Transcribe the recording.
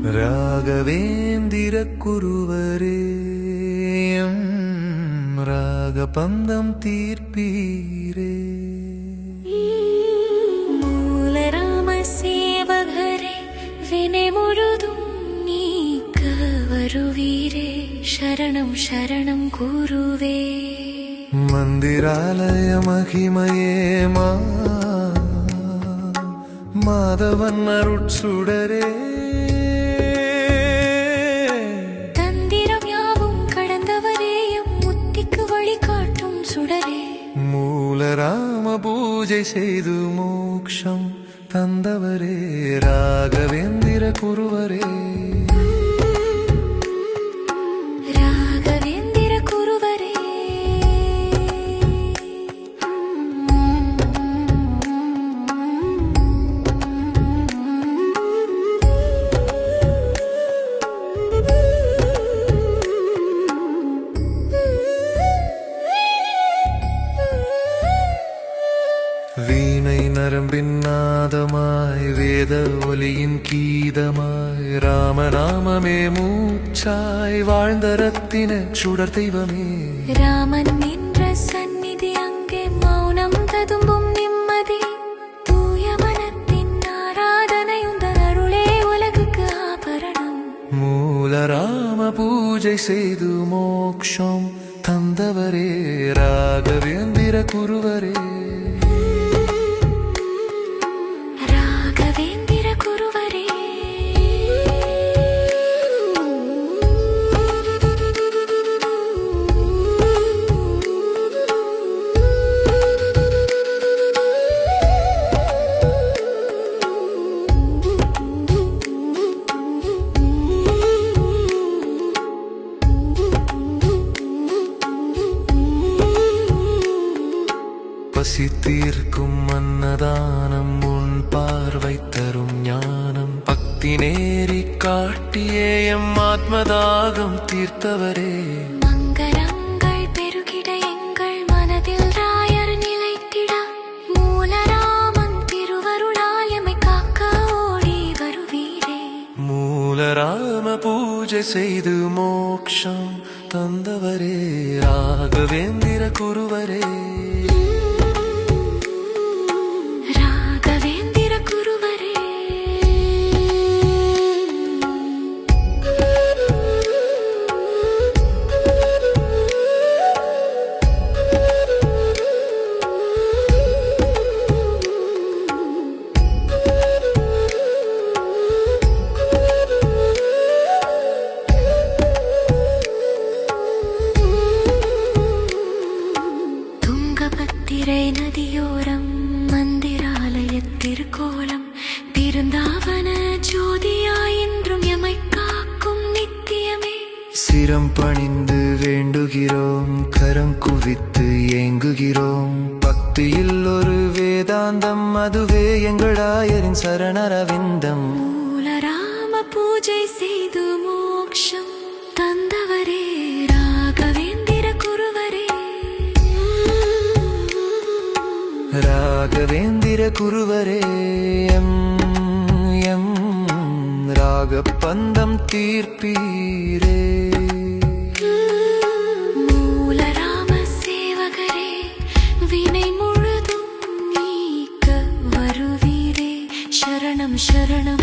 ராகவேந்திர குருவரே ராகபந்தம் தீர்ப்பீரே. மூலராம சேவகரே வினை முழுதும் நீக்க வருவீரே. சரணம் சரணம் குருவே. மந்திராலய மகிமையே மாதவன் அருட்சுடரே. தந்திரம் யாவும் கடந்தவரேயும் முத்திக்கு வழிகாட்டும் சுடரே. மூலராம பூஜை செய்து மோக்ஷம் தந்தவரே. ராகவேந்திர குருவரே. ராகவேந்திர குருவரே. வீணை நரம்பின் நாதமாய் வேத ஒலியின் கீதமாய் ராமநாமமே மூச்சாய் வாழ்ந்த ரத்தின சுடர் தெய்வமே. ராமன் நின்ற சந்நிதி அங்கே மௌனம் ததும்பும் நிம்மதி. தூய மனத்தின் ஆராதனை உந்தன் அருளே உலகுக்கு ஆபரணம். மூலராம பூஜை செய்து மோக்ஷம் தந்தவரே. ராகவேந்திர குருவரே. ராகவேந்திர குருவரே. பசி தீர்க்கும் அன்னதானம் உன் பார்வை தரும் ஞானம். பக்தி நேரி காட்டியே எம் ஆத்மதாகம் தீர்த்தவரே. மங்களங்கள் பெருகிட எங்கள் மனதில் ராயர் நிலைத்திட. மூலராமன் திருவருளால் எம்மை காக்க ஓடி வருவீரே. மூலராம பூஜை செய்து மோக்ஷம் தந்தவரே. ராகவேந்திர குருவரே. ராகவேந்திர குருவரே. துங்கபத்திரை நதியோரம் மந்திராலய திருக்கோலம். பிருந்தாவன ஜோதியாய் என்றும் எமை காக்கும் நித்தியமே. சிரம் பணிந்து வேண்டுகிறோம், கரம் குவித்து ஏங்குகிறோம். பக்தியில் ஒரு வேதாந்தம், அதுவே எங்களாயரின் சரணரவிந்தம். மூலராம பூஜை செய்து மோக்ஷம் தந்தவரே. ராகவேந்திர குருவரே. ராகவேந்திர குருவரே. ராகபந்தம் தீர்ப்பீரே. மூலராம சேவகரே வினை முழுதும் நீக்க வருவீரே. சரணம் சரணம்